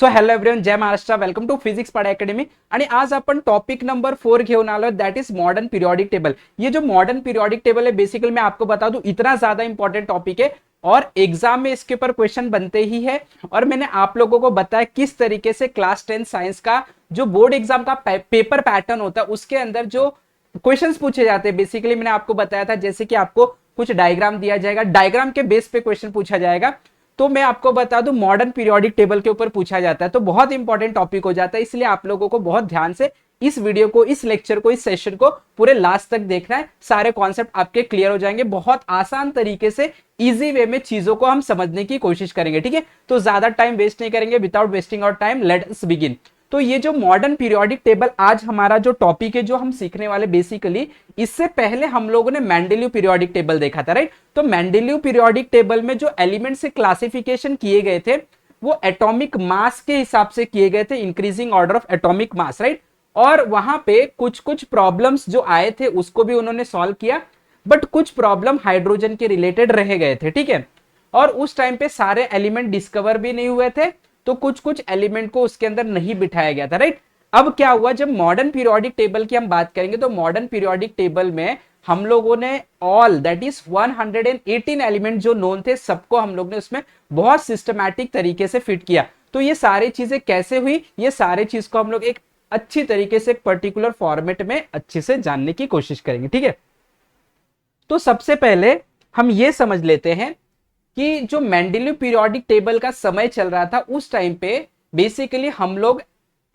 So hello everyone, Jai Maharashtra, welcome to physics Padha academy. आणि आज आपण टॉपिक नंबर 4 घेऊन आलो, that is modern periodic table. ये जो मॉडर्न पीरियोडिक टेबल है, बेसिकली मैं आपको बता दूं, इतना ज्यादा इंपॉर्टेंट टॉपिक है और एग्जाम में इसके ऊपर क्वेश्चन बनते ही है। और मैंने आप लोगों को बताया किस तरीके से क्लास 10 साइंस का जो बोर्ड एग्जाम का पेपर पैटर्न होता है उसके अंदर जो क्वेश्चंस पूछे जाते हैं। बेसिकली मैंने आपको बताया था, जैसे कि आपको कुछ डायग्राम दिया जाएगा, डायग्राम के बेस पे क्वेश्चन पूछा जाएगा। तो मैं आपको बता दूं, मॉडर्न पीरियोडिक टेबल के ऊपर पूछा जाता है, तो बहुत इंपॉर्टेंट टॉपिक हो जाता है। इसलिए आप लोगों को बहुत ध्यान से इस वीडियो को, इस लेक्चर को, इस सेशन को पूरे लास्ट तक देखना है। सारे कॉन्सेप्ट आपके क्लियर हो जाएंगे। बहुत आसान तरीके से, इजी वे में चीजों को हम समझने की कोशिश करेंगे, ठीक है। तो ज्यादा टाइम वेस्ट नहीं करेंगे। Without wasting our time, let us begin. तो ये जो मॉडर्न पीरियोडिक टेबल आज हमारा जो टॉपिक है, जो हम सीखने वाले, बेसिकली इससे पहले हम लोगों ने मेंडेलीव पीरियोडिक टेबल देखा था, राइट। तो मेंडेलीव पीरियोडिक टेबल में जो एलिमेंट से क्लासिफिकेशन किए गए थे वो एटॉमिक मास के हिसाब से किए गए थे, increasing order of atomic mass, right. और वहां पे कुछ कुछ प्रॉब्लम्स जो आए थे उसको भी उन्होंने सॉल्व किया, बट कुछ प्रॉब्लम हाइड्रोजन के रिलेटेड रह गए थे, ठीक है। और उस टाइम पे सारे एलिमेंट डिस्कवर भी नहीं हुए थे, तो कुछ कुछ एलिमेंट को उसके अंदर नहीं बिठाया गया था, राइट। अब क्या हुआ, जब मॉडर्न पीरियोडिक टेबल की हम बात करेंगे तो मॉडर्न पीरियोडिक टेबल में हम लोगों ने ऑल दैट इज 118 एलिमेंट जो नोन थे सबको हम लोग ने उसमें बहुत सिस्टमैटिक तरीके से फिट किया। तो ये सारी चीजें कैसे हुई, ये सारे चीज को हम लोग एक अच्छी तरीके से एक पर्टिकुलर फॉर्मेट में अच्छे से जानने की कोशिश करेंगे, ठीक है। तो सबसे पहले हम ये समझ लेते हैं कि जो मेंडेलीव पीरियोडिक टेबल का समय चल रहा था उस टाइम पे बेसिकली हम लोग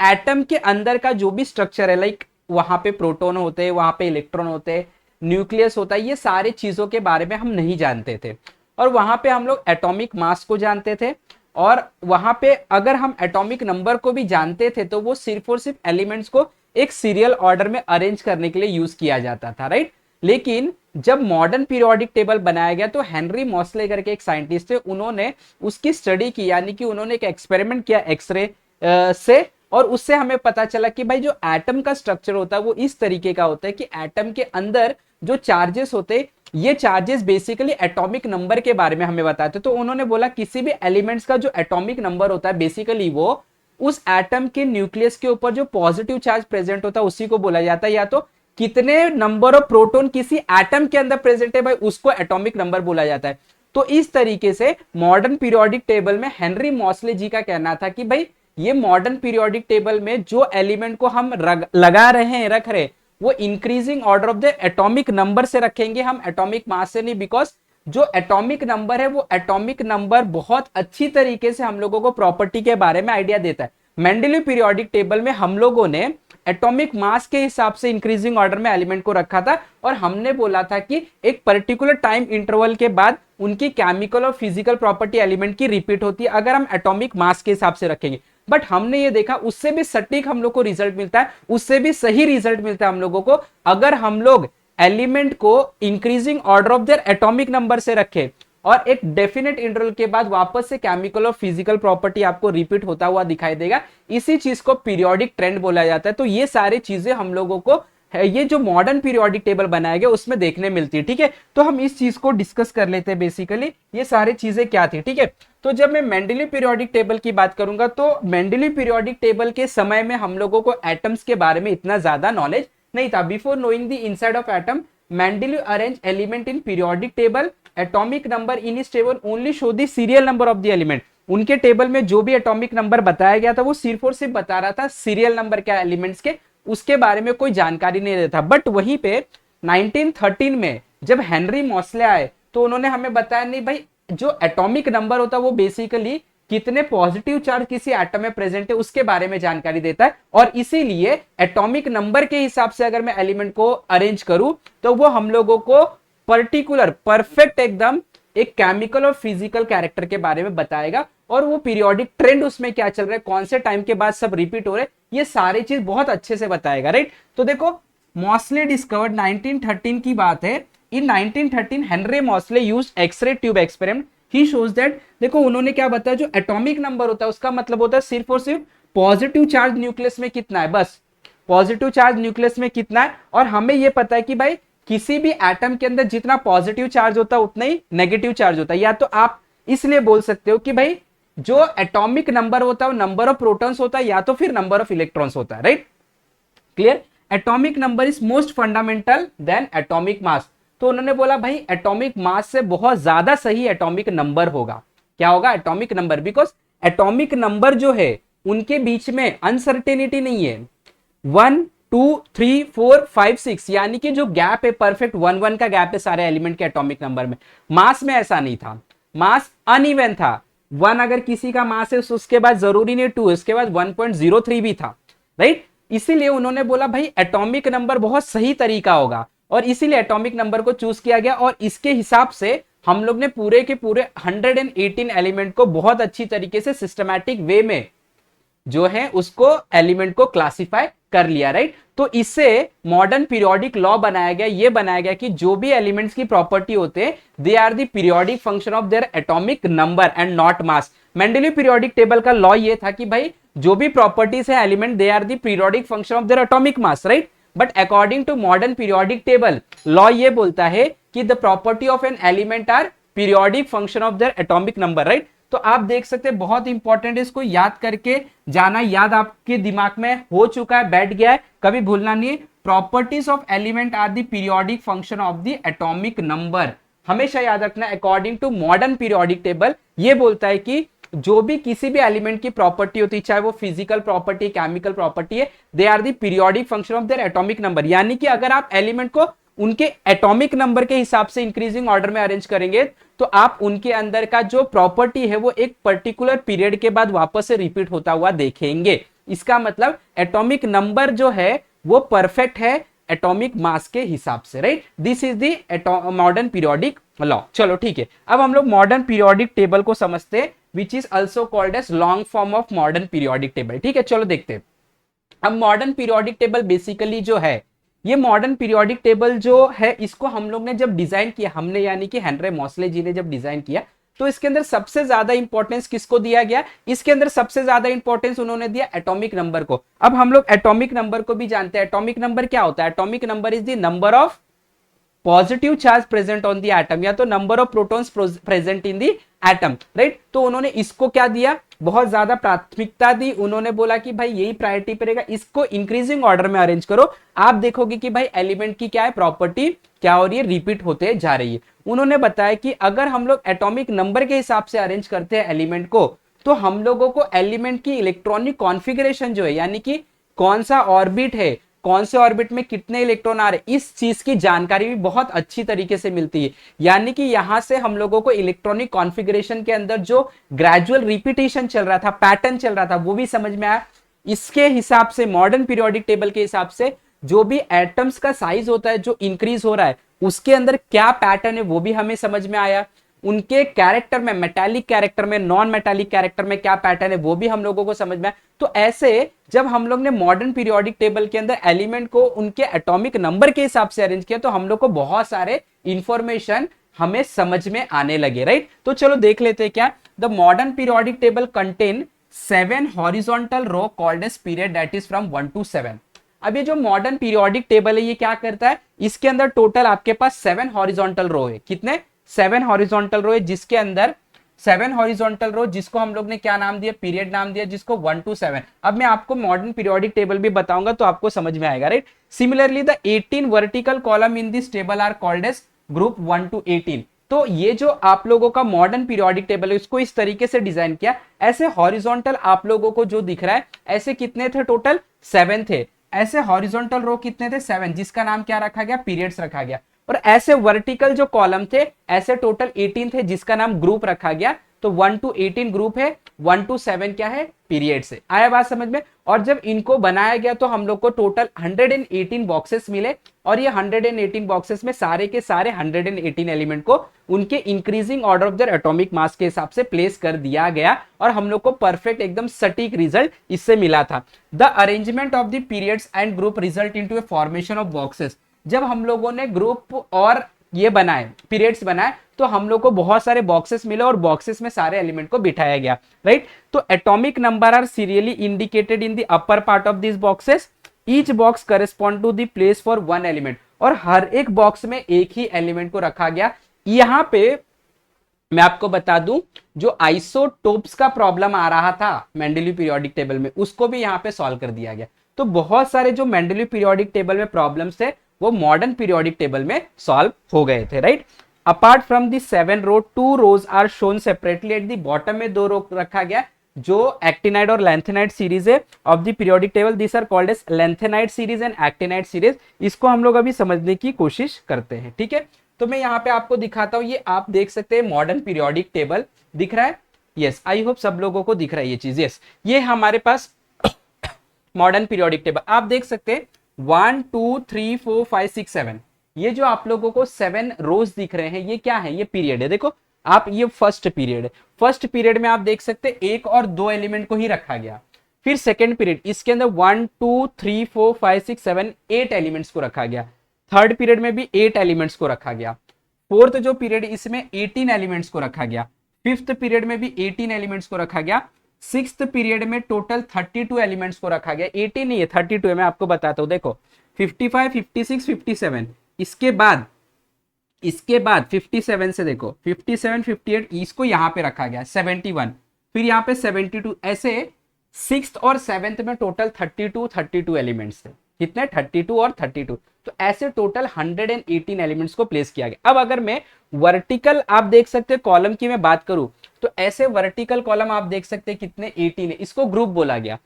एटम के अंदर का जो भी स्ट्रक्चर है, लाइक वहां पे प्रोटॉन होते हैं, वहां पे इलेक्ट्रॉन होते हैं, न्यूक्लियस होता है, ये सारी चीजों के बारे में हम नहीं जानते थे। और वहां पे हम लोग एटॉमिक मास को जानते थे, और वहां पे अगर हम एटॉमिक नंबर को भी जानते थे तो वो सिर्फ और सिर्फ एलिमेंट्स को एक सीरियल ऑर्डर में अरेंज करने के लिए यूज किया जाता था, राइट। लेकिन जब मॉडर्न पीरियोडिक टेबल बनाया गया तो हेनरी मॉसले करके एक साइंटिस्ट थे, उन्होंने उसकी स्टडी की, यानी कि उन्होंने एक एक्सपेरिमेंट किया एक्सरे से, और उससे हमें पता चला कि भाई जो एटम का स्ट्रक्चर होता है वो इस तरीके का होता है कि एटम के अंदर जो चार्जेस होते हैं, ये चार्जेस बेसिकली एटॉमिक नंबर के बारे में हमें बताते। तो उन्होंने बोला किसी भी एलिमेंट्स का जो एटॉमिक नंबर होता है बेसिकली वो उस एटम के न्यूक्लियस के ऊपर जो पॉजिटिव चार्ज प्रेजेंट होता है उसी को बोला जाता है, या तो कितने नंबर ऑफ प्रोटॉन किसी एटम के अंदर प्रेजेंट है भाई उसको एटॉमिक नंबर बोला जाता है। तो इस तरीके से मॉडर्न पीरियोडिक टेबल में हेनरी मॉसले जी का कहना था कि भाई ये मॉडर्न पीरियोडिक टेबल में जो एलिमेंट को हम लगा रहे हैं, रख रहे, वो increasing order of the atomic number से रखेंगे, हम एटॉमिक मास से नहीं। बिकॉज जो एटॉमिक नंबर है वो एटॉमिक नंबर बहुत अच्छी तरीके से हम लोगों को प्रॉपर्टी के बारे में आइडिया देता है। मेंडेलीव पीरियोडिक टेबल में हम लोगों ने एटॉमिक मास के हिसाब से इंक्रीजिंग ऑर्डर में एलिमेंट को रखा था, और हमने बोला था कि एक पर्टिकुलर टाइम इंटरवल के बाद उनकी केमिकल और फिजिकल प्रॉपर्टी एलिमेंट की रिपीट होती है अगर हम एटॉमिक मास के हिसाब से रखेंगे। बट हमने ये देखा उससे भी सटीक हम लोग को रिजल्ट मिलता है, उससे भी सही रिजल्ट मिलता है हम लोगों को अगर हम लोग एलिमेंट को increasing order of their atomic number से रखें और एक डेफिनेट इंटरवल के बाद वापस से केमिकल और फिजिकल प्रॉपर्टी आपको रिपीट होता हुआ दिखाई देगा। इसी चीज को पीरियोडिक ट्रेंड बोला जाता है। तो ये सारी चीजें हम लोगों को ये जो मॉडर्न पीरियोडिक टेबल बनाया गया उसमें देखने मिलती है, ठीक है। तो हम इस चीज को डिस्कस कर लेते हैं, बेसिकली ये सारी चीजें क्या थी, ठीक है। तो जब मैं मेंडेलीव पीरियोडिक टेबल की बात करूंगा तो मेंडेलीव पीरियोडिक टेबल के समय में हम लोगों को एटम्स के बारे में इतना ज्यादा नॉलेज नहीं था। Before knowing the inside of atom, Mendeleev arrange element in periodic table, atomic number in इस table only show the serial number of the element. उनके टेबल में जो भी एटॉमिक नंबर बताया गया था वो सिर्फ और सिर्फ बता रहा था सीरियल नंबर क्या एलिमेंट्स के, उसके बारे में कोई जानकारी नहीं देता। बट वहीं पे 1913 में जब हेनरी मॉसले आए तो उन्होंने हमें बताया नहीं भाई जो एटॉमिक नंबर होता है वो बेसिकली कितने पॉजिटिव चार्ज किसी एटम में प्रेजेंट है उसके बारे में जानकारी देता है, और इसीलिए एटॉमिक नंबर के हिसाब से अगर मैं एलिमेंट को अरेंज करूं तो वो हम लोगों को पर्टिकुलर परफेक्ट एकदम एक केमिकल और फिजिकल कैरेक्टर के बारे में बताएगा, और वो पीरियोडिक ट्रेंड उसमें क्या चल रहा है, कौन से टाइम के बाद सब रिपीट हो रहे हैं, ये सारी चीज बहुत अच्छे से बताएगा, राइट। तो देखो मॉसले डिस्कवर्ड 1913 की बात है। In 1913 Henry Moseley used X-ray tube experiment. He shows that, देखो उन्होंने क्या बताया, जो एटॉमिक नंबर होता है उसका मतलब होता है सिर्फ और सिर्फ पॉजिटिव चार्ज न्यूक्लियस में कितना है, बस पॉजिटिव चार्ज न्यूक्लियस में कितना है। और हमें यह पता है कि भाई किसी भी एटम के अंदर जितना पॉजिटिव चार्ज होता है उतना ही नेगेटिव चार्ज होता है। या तो आप इसलिए बोल सकते हो कि भाई जो एटॉमिक नंबर होता है वो नंबर ऑफ प्रोटॉन्स होता है या तो फिर नंबर ऑफ इलेक्ट्रॉन्स होता है, right? Clear? Atomic number is most fundamental than atomic mass. तो उन्होंने बोला भाई एटॉमिक मास से बहुत ज्यादा सही एटॉमिक नंबर होगा। क्या होगा? Atomic number, because atomic number जो है उनके बीच में अनसर्टेनिटी नहीं है। 1 2 3 4 5 6 यानी कि जो गैप है परफेक्ट 1 1 का गैप है सारे एलिमेंट के एटॉमिक नंबर में। मास में ऐसा नहीं था, मास अनइवन था। 1 अगर किसी का मास है उसके बाद जरूरी नहीं 2, उसके बाद 1.03 भी था, राइट? इसीलिए उन्होंने बोला भाई एटॉमिक नंबर बहुत सही तरीका होगा और इसीलिए एटॉमिक नंबर को चूज किया गया और इसके हिसाब से हम लोग ने पूरे के पूरे 118 एलिमेंट को बहुत अच्छी तरीके से सिस्टमैटिक वे में जो है उसको एलिमेंट को क्लासिफाई कर लिया, राइट? तो इससे मॉडर्न पीरियोडिक लॉ बनाया गया, ये बनाया गया कि जो भी एलिमेंट्स की प्रॉपर्टी होते हैं they are the periodic function of their atomic number and not mass. Mendeleev periodic table का लॉ ये था कि भाई जो भी प्रॉपर्टीज है element they are the periodic function of their atomic mass, right? But according to modern periodic table law ये बोलता है कि the property of an element are periodic function of their atomic number, right? तो आप देख सकते हैं बहुत इंपॉर्टेंट है, इसको याद करके जाना, याद आपके दिमाग में हो चुका है, बैठ गया है, कभी भूलना नहीं है। Properties of element are the periodic function of the atomic number, हमेशा याद रखना। According to modern periodic table ये बोलता है कि जो भी किसी भी एलिमेंट की प्रॉपर्टी होती है, चाहे वो फिजिकल प्रॉपर्टी केमिकल प्रॉपर्टी है, they are the periodic function of their atomic number. यानी कि अगर आप एलिमेंट को उनके एटॉमिक नंबर के हिसाब से इंक्रीजिंग ऑर्डर में अरेंज करेंगे तो आप उनके अंदर का जो प्रॉपर्टी है वो एक पर्टिकुलर पीरियड के बाद वापस से रिपीट होता हुआ देखेंगे। इसका मतलब एटॉमिक नंबर जो है वो परफेक्ट है एटॉमिक मास के हिसाब से, right? This is the modern periodic law. चलो ठीक है, अब हम लोग मॉडर्न पीरियोडिक टेबल को समझते हैं, which is also called as long form of modern periodic table. ठीक है, चलो देखते हैं। अब मॉडर्न पीरियोडिक टेबल बेसिकली जो है, ये मॉडर्न पीरियोडिक टेबल जो है इसको हम लोग ने जब डिजाइन किया, हमने यानी कि हेनरी मॉसले जी ने जब डिजाइन किया, तो इसके अंदर सबसे ज्यादा इंपॉर्टेंस किसको दिया गया? इसके अंदर सबसे ज्यादा इंपॉर्टेंस उन्होंने दिया एटॉमिक नंबर को। अब हम लोग एटॉमिक नंबर को भी जानते हैं। एटॉमिक नंबर क्या होता है? Atomic number is the number of positive charge present on the atom, या तो number of protons present in the atom, right? तो उन्होंने इसको क्या दिया? बहुत ज्यादा प्राथमिकता दी। उन्होंने बोला कि भाई यही प्रायोरिटी पे रहेगा, इसको इंक्रीजिंग ऑर्डर में अरेंज करो। आप देखोगे कि भाई एलिमेंट की क्या है प्रॉपर्टी, क्या हो रही है, रिपीट होते जा रही है। उन्होंने बताया कि अगर हम लोग एटॉमिक नंबर के हिसाब से अरेंज करते हैं एलिमेंट को, तो हम लोगों को एलिमेंट की इलेक्ट्रॉनिक कॉन्फ़िगरेशन जो है, यानी कि कौन सा ऑर्बिट है, कौन से ऑर्बिट में कितने इलेक्ट्रॉन आ रहे, इस चीज की जानकारी भी बहुत अच्छी तरीके से मिलती है। यानी कि यहां से हम लोगों को इलेक्ट्रॉनिक कॉन्फ़िगरेशन के अंदर जो ग्रेजुअल रिपीटेशन चल रहा था, पैटर्न चल रहा था, वो भी समझ में आया। इसके हिसाब से मॉडर्न पीरियोडिक टेबल के हिसाब से जो भी एटम्स का साइज होता है जो इंक्रीज हो रहा है, उसके अंदर क्या पैटर्न है वो भी हमें समझ में आया। उनके कैरेक्टर में, मेटालिक कैरेक्टर में, नॉन मेटालिक कैरेक्टर में क्या पैटर्न है वो भी हम लोगों को समझ में आया। तो ऐसे जब हम लोग ने मॉडर्न पीरियोडिक टेबल के अंदर एलिमेंट को उनके एटॉमिक नंबर के हिसाब से अरेंज किया, तो हम लोग को बहुत सारे इंफॉर्मेशन हमें समझ में आने लगे, राइट? तो चलो देख लेते हैं क्या। The modern periodic table contain 7 horizontal row called as period, that is from 1 to 7। अब ये जो मॉडर्न पीरियोडिक टेबल है ये क्या करता है? इसके अंदर टोटल आपके पास 7 हॉरिजॉन्टल रो है। कितने? 7 हॉरिजॉन्टल रो है, जिसके अंदर 7 हॉरिजॉन्टल रो, जिसको हम लोग ने क्या नाम दिया? पीरियड नाम दिया, जिसको 1 to 7। अब मैं आपको मॉडर्न पीरियोडिक टेबल भी बताऊंगा तो आपको समझ में आएगा, right? Similarly the 18 vertical column in this table are called as group 1 to 18। तो ये जो आप लोगों का मॉडर्न पीरियोडिक टेबल है उसको इस तरीके से डिजाइन किया। ऐसे हॉरिजॉन्टल आप लोगों को जो दिख रहा है, ऐसे कितने थे टोटल? 7 थे। ऐसे हॉरिजॉन्टल रो कितने थे? 7, जिसका नाम क्या रखा गया? पीरियड्स रखा गया। और ऐसे वर्टिकल जो कॉलम थे, ऐसे टोटल 18 थे, जिसका नाम ग्रुप रखा गया। तो 1 to 18 ग्रुप है, 1 to 7 क्या है? पीरियड से। आया बात समझ में? और जब इनको बनाया गया तो हम लोग को टोटल 118 बॉक्सेस मिले, और ये 118 बॉक्सेस में सारे के सारे 118 एलिमेंट को उनके increasing order of their atomic मास के हिसाब से प्लेस कर दिया गया, और हम लोग को परफेक्ट एकदम सटीक रिजल्ट इससे मिला था। The arrangement of the periods and group result into a formation of boxes. जब हम लोगों ने ग्रुप और ये बनाए, पीरियड्स बनाए, तो हम लोग को बहुत सारे बॉक्सेस मिले और बॉक्सेस में सारे एलिमेंट को बिठाया गया, राइट? तो atomic number are serially indicated in the upper part of this boxes. Each box correspond to the place for one element, और हर एक बॉक्स में एक ही एलिमेंट को रखा गया। यहाँ पे मैं आपको बता दूं, जो आइसोटोप्स का प्रॉब्लम आ रहा था मेंडलीव पीरियोडिक टेबल में, उसको भी यहाँ पे सॉल्व कर दिया गया। तो बहुत सारे जो मेंडलीव पीरियोडिक टेबल में प्रॉब्लम्स थे वो मॉडर्न पीरियोडिक टेबल में सॉल्व हो गए थे, right. Apart from the 7 row, 2 rows are shown separately at the bottom में 2 रो रखा गया, जो एक्टिनाइड और लेंथेनाइड सीरीज है of the periodic table. This are called as lanthanide series and actinide series. इसको हम लोग अभी समझने की कोशिश करते हैं, ठीक है। तो मैं यहाँ पे आपको दिखाता हूँ, ये आप देख सकते हैं मॉडर्न पीरियोडिक टेबल दिख रहा है। यस, आई होप सब लोगों को दिख रहा है ये चीज। यस, ये हमारे पास मॉडर्न पीरियोडिक टेबल आप देख सकते हैं। 1 2 3 4 5 6 7, ये जो आप लोगों को 7 रोज दिख रहे हैं, ये क्या है? ये पीरियड है। देखो आप, ये फर्स्ट पीरियड है। फर्स्ट पीरियड में आप देख सकते हैं 1 और 2 एलिमेंट को ही रखा गया। फिर सेकेंड पीरियड, इसके अंदर 1 2 3 4 5 6 7 8 एलिमेंट्स को रखा गया। थर्ड पीरियड में भी 8 एलिमेंट्स को रखा गया। फोर्थ जो पीरियड, इसमें 18 एलिमेंट्स को रखा गया। फिफ्थ पीरियड में भी 18 एलिमेंट्स को रखा गया। सिक्स्थ पीरियड में टोटल 32 एलिमेंट्स को रखा गया। 18 नहीं है, 32 है। मैं आपको बताता हूं, देखो 55 56 57, इसके बाद 57 से देखो 57 58, इसको यहां पे रखा गया 71, फिर यहाँ पे 72, ऐसे सिक्स्थ और सेवेंथ में टोटल 32 एलिमेंट्स थे। कितने? 32 और 32। तो ऐसे टोटल 118 एलिमेंट्स को प्लेस किया गया। अब अगर मैं वर्टिकल, आप देख सकते हैं कॉलम की मैं बात करूं, तो ऐसे वर्टिकल कॉलम आप देख सकते हैं कितने? 18 है। इसको ग्रुप बोला गया।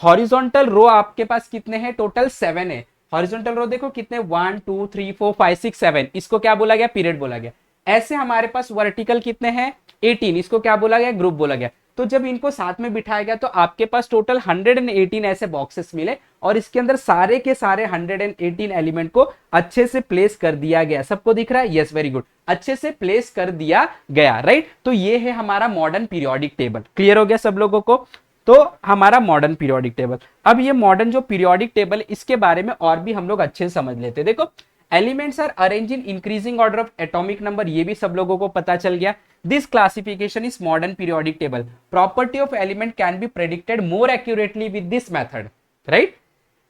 हॉरिजॉन्टल रो आपके पास कितने हैं? टोटल 7 है। हॉरिजॉन्टल रो देखो कितने? 1 2 3 4 5 6 7, इसको क्या बोला गया? पीरियड बोला गया। ऐसे हमारे पास वर्टिकल कितने हैं? 18, इसको क्या बोला गया? ग्रुप बोला गया। तो जब इनको साथ में बिठाया गया तो आपके पास टोटल 118 ऐसे बॉक्सेस मिले, और इसके अंदर सारे के सारे 118 एलिमेंट को अच्छे से प्लेस कर दिया गया। सबको दिख रहा है? यस, वेरी गुड, अच्छे से प्लेस कर दिया गया, राइट। तो ये है हमारा मॉडर्न पीरियोडिक टेबल। क्लियर हो गया सब लोगों को? तो हमारा मॉडर्न पीरियोडिक टेबल। अब ये मॉडर्न जो पीरियोडिक टेबल, इसके बारे में और भी हम लोग अच्छे से समझ लेते हैं। देखो, elements are arrange in increasing order of atomic number, ये भी सब लोगों को पता चल गया। This classification is modern periodic table. Property of element can be predicted more accurately with this method, right.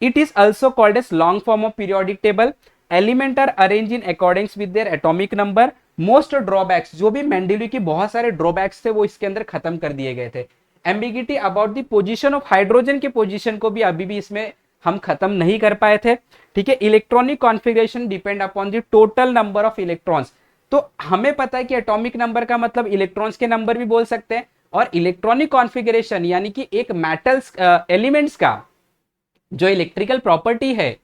It is also called as long form of periodic table. Element are arrange in according with their atomic number. Most drawbacks, जो भी Mendeleev की बहुत सारे drawbacks थे वो इसके अंदर खत्म कर दिए गए थे। Ambiguity about the position of hydrogen के पोजीशन को भी अभी भी इसमें हम खत्म नहीं कर पाए थे, ठीक है। Electronic configuration depend upon the total number of electrons. तो हमें पता है कि एटॉमिक नंबर का मतलब इलेक्ट्रॉन्स के नंबर भी बोल सकते हैं, और इलेक्ट्रॉनिक कॉन्फ़िगरेशन यानी कि एक मेटल्स एलिमेंट्स का जो इलेक्ट्रिकल प्रॉपर्टी है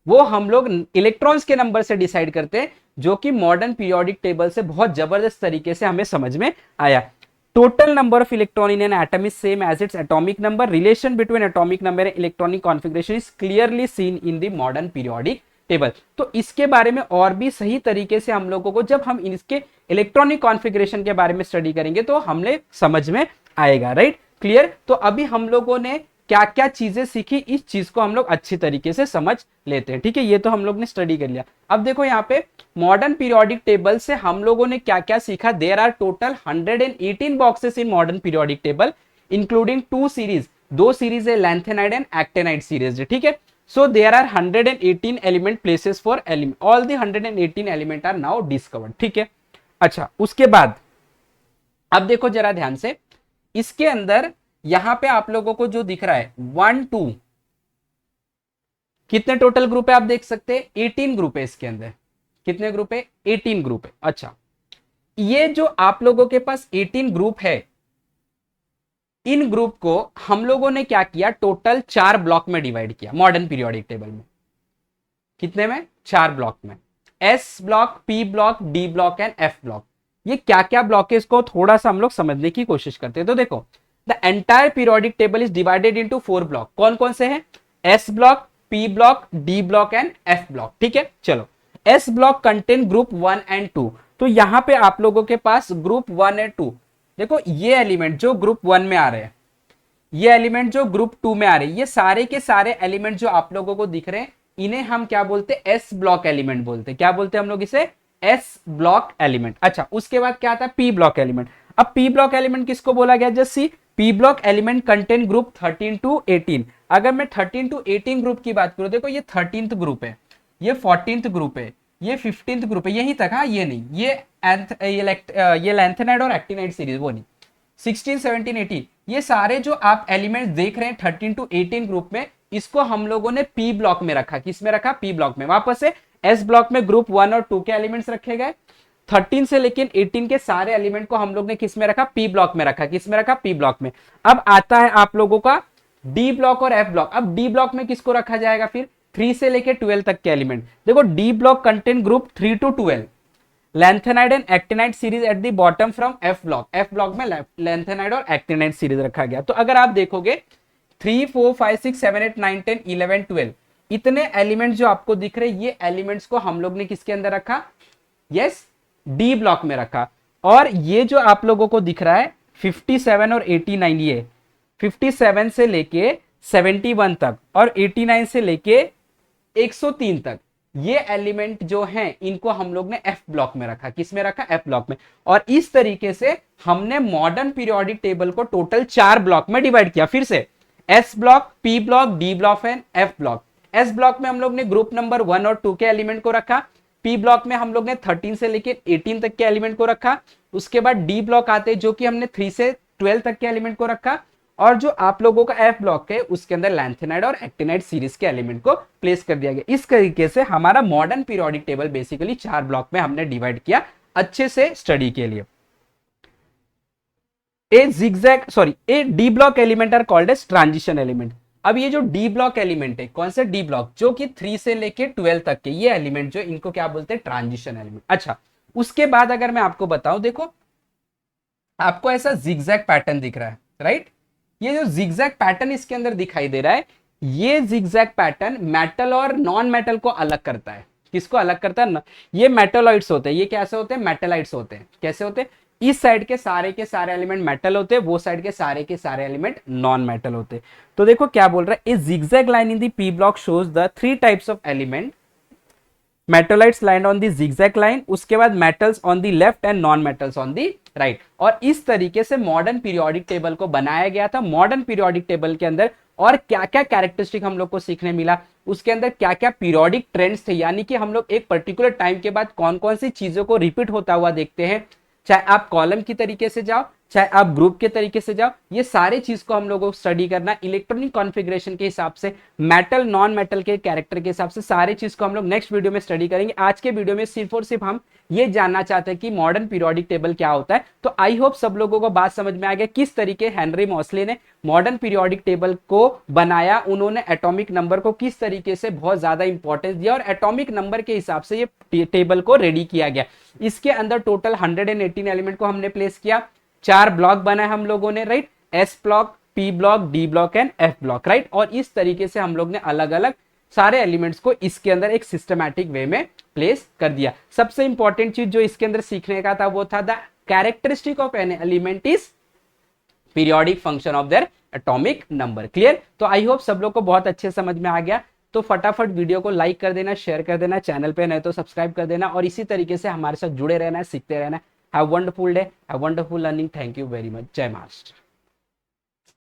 वो हम लोग इलेक्ट्रॉन्स के नंबर से डिसाइड करते हैं, जो कि मॉडर्न पीरियोडिक टेबल से बहुत जबरदस्त तरीके से हमें समझ में आया। Total number of electron in an atom is same as its atomic number. Relation between atomic number and electronic configuration is clearly seen in the modern periodic table. तो इसके बारे में और भी सही तरीके से हम लोगों को, जब हम इसके इलेक्ट्रॉनिक कॉन्फ़िगरेशन के बारे में स्टडी करेंगे तो हमने समझ में आएगा, राइट। क्लियर? तो अभी हम लोगों ने क्या क्या चीजें सीखी, इस चीज को हम लोग अच्छी तरीके से समझ लेते हैं, ठीक है। ये तो हम लोग ने स्टडी कर लिया। अब देखो यहाँ पे मॉडर्न पीरियोडिक टेबल से हम लोगों ने क्या क्या सीखा। There are total 118 boxes in modern periodic table, including 2 series. 2 series है, लैंथेनाइड एंड एक्टिनाइड सीरीज, ठीक है। So there are 118 element places for element. All the 118 element are now discovered, ठीक है। अच्छा, उसके बाद अब देखो जरा ध्यान से, इसके अंदर यहां पे आप लोगों को जो दिख रहा है 1 2, कितने टोटल ग्रुप है आप देख सकते हैं? 18 ग्रुप है इसके अंदर। कितने ग्रुप है? 18 ग्रुप है। अच्छा, ये जो आप लोगों के पास 18 ग्रुप है, इन ग्रुप को हम लोगों ने क्या किया? टोटल 4 ब्लॉक में डिवाइड किया मॉडर्न पीरियोडिक टेबल में। कितने में? 4 ब्लॉक में। S block, P block, D block and F block. ये क्या क्या ब्लॉक है इसको थोड़ा सा हम लोग समझने की कोशिश करते हैं। तो देखो, the entire periodic table is divided into 4 block. कौन कौन से हैं? S block, P block, D block and F block, ठीक है। चलो, S block contain group 1 and 2। तो यहां पे आप लोगों के पास ग्रुप 1 एंड 2, देखो ये एलिमेंट जो ग्रुप 1 में आ रहे हैं, ये एलिमेंट जो ग्रुप 2 में आ रहे हैं, ये सारे के सारे एलिमेंट जो आप लोगों को दिख रहे हैं, इन्हें हम क्या बोलते हैं? एस ब्लॉक एलिमेंट बोलते हैं। क्या बोलते हैं हम लोग इसे? S block element. अच्छा, उसके बाद क्या आता है? P block element. अब पी ब्लॉक एलिमेंट किसको बोला गया? Just see, P block element contain group 13 to 18। अगर मैं 13 टू 18 ग्रुप की बात करूं, देखो ये 13th ग्रुप है, ये 14th ग्रुप है, ये 15th ग्रुप है, यहीं तक, हाँ ये नहीं, ये लैंथेनाइड और एक्टिनाइड सीरीज वो नहीं। 16, 17, 18 ये सारे जो आप एलिमेंट्स देख रहे हैं 13 to 18 ग्रुप में, इसको हम लोगों ने पी ब्लॉक में रखा। किस में रखा? पी ब्लॉक में। वापस से एस ब्लॉक में ग्रुप 1 और 2 के एलिमेंट्स रखे गए। 13 से लेकिन 18 के सारे एलिमेंट को हम लोग ने किस में रखा? पी ब्लॉक में रखा। किस में रखा? पी ब्लॉक में। अब आता है आप लोगों का डी ब्लॉक और एफ ब्लॉक। अब डी ब्लॉक में किसको रखा जाएगा? फिर 3 से लेके 12 तक के एलिमेंट। देखो D block contain group 3 to 12, lanthanide and actinide series at the bottom from F block. F block में लैंथेनाइड और एक्टिनाइड सीरीज रखा गया। तो अगर आप देखोगे 3, 4, 5, 6, 7, 8, 9, 10, 11, 12 इतने एलिमेंट्स जो आपको दिख रहे हैं, ये एलिमेंट्स को हम लोग ने किसके अंदर रखा? यस, डी ब्लॉक में रखा। और ये जो आप लोगों को दिख रहा है 57 और 89, ये 57 से लेके 71 तक और 89 से लेके 103 तक, ये एलिमेंट जो हैं इनको हम लोग ने एफ ब्लॉक में रखा। किस में रखा? एफ ब्लॉक में। और इस तरीके से हमने मॉडर्न पीरियोडिक टेबल को टोटल 4 ब्लॉक में डिवाइड किया। फिर से S block, P block, D block and F block. S block में हम लोग ने ग्रुप नंबर 1 और 2 के एलिमेंट को रखा। पी ब्लॉक में हम लोग ने 13 से लेकर 18 तक के एलिमेंट को रखा। उसके बाद डी ब्लॉक आते जो कि हमने 3 से 12 तक के एलिमेंट को रखा। और जो आप लोगों का एफ ब्लॉक है उसके अंदर लैंथेनाइड और एक्टिनाइड सीरीज के एलिमेंट को प्लेस कर दिया गया। इस तरीके से हमारा modern periodic table basically 4 block में हमने डिवाइड किया अच्छे से स्टडी के लिए। A D block element are called as transition element. अब ये जो डी ब्लॉक एलिमेंट है, कौन सा डी ब्लॉक? जो कि 3 से लेके 12 तक के ये एलिमेंट जो इनको क्या बोलते हैं? Transition element. अच्छा, उसके बाद अगर मैं आपको बताऊं, देखो आपको ऐसा जिगजैग पैटर्न दिख रहा है, राइट? ये जो जिगजैग पैटर्न इसके अंदर दिखाई दे रहा है, ये जिगजैग पैटर्न मेटल और नॉन मेटल को अलग करता है। किसको अलग करता है ना? ये मेटलॉइड्स होते हैं। ये कैसे होते हैं? मेटलाइट्स होते हैं। कैसे होते हैं? इस साइड के सारे एलिमेंट मेटल होते हैं, वो साइड के सारे एलिमेंट नॉन मेटल होते हैं। तो देखो क्या बोल रहा है, a zigzag line in the P block shows the 3 types of element. Metalloids line on the zigzag line, उसके बाद metals on the left and non metals on the right. और इस तरीके से मॉडर्न पीरियोडिक टेबल को बनाया गया था। मॉडर्न पीरियोडिक टेबल के अंदर और क्या क्या कैरेक्टरिस्टिक हम लोग को सीखने मिला, उसके अंदर क्या क्या पीरियोडिक ट्रेंड्स थे, यानी कि हम लोग एक पर्टिकुलर टाइम के बाद कौन कौन सी चीजों को रिपीट होता हुआ देखते हैं, चाहे आप कॉलम की तरीके से जाओ, चाहे आप ग्रुप के तरीके से जाओ। ये सारे चीज को हम लोगों को स्टडी करना, इलेक्ट्रॉनिक कॉन्फ़िगरेशन के हिसाब से, मेटल नॉन मेटल के कैरेक्टर के हिसाब से, सारे चीज को हम लोग नेक्स्ट वीडियो में स्टडी करेंगे। आज के वीडियो में सिर्फ और सिर्फ हम ये जानना चाहते हैं कि मॉडर्न पीरियोडिक टेबल क्या होता है। तो आई होप सब लोगों को बात समझ में आ गया किस तरीके हेनरी मॉसले ने मॉडर्न पीरियोडिक टेबल को बनाया। उन्होंने एटॉमिक नंबर को किस तरीके से बहुत ज्यादा इंपॉर्टेंस दिया और एटॉमिक नंबर के हिसाब से ये टेबल को रेडी किया गया। इसके अंदर टोटल 118 एलिमेंट को हमने प्लेस किया। 4 ब्लॉक बनाए हम लोगों ने, right? S block, P block, D block and F block, right? और इस तरीके से हम लोग ने अलग अलग सारे एलिमेंट्स को इसके अंदर एक सिस्टमैटिक वे में प्लेस कर दिया। सबसे इंपॉर्टेंट चीज जो इसके अंदर सीखने का था वो था the characteristic of an element is periodic function of their atomic number. Clear? तो आई होप सब लोग को बहुत अच्छे समझ में आ गया। तो फटाफट वीडियो को लाइक कर देना, शेयर कर देना, चैनल पे नए तो सब्सक्राइब कर देना और इसी तरीके से हमारे साथ जुड़े रहना है, सीखते रहना है। Have wonderful day, have wonderful learning. Thank you very much. जय महाराष्ट्र।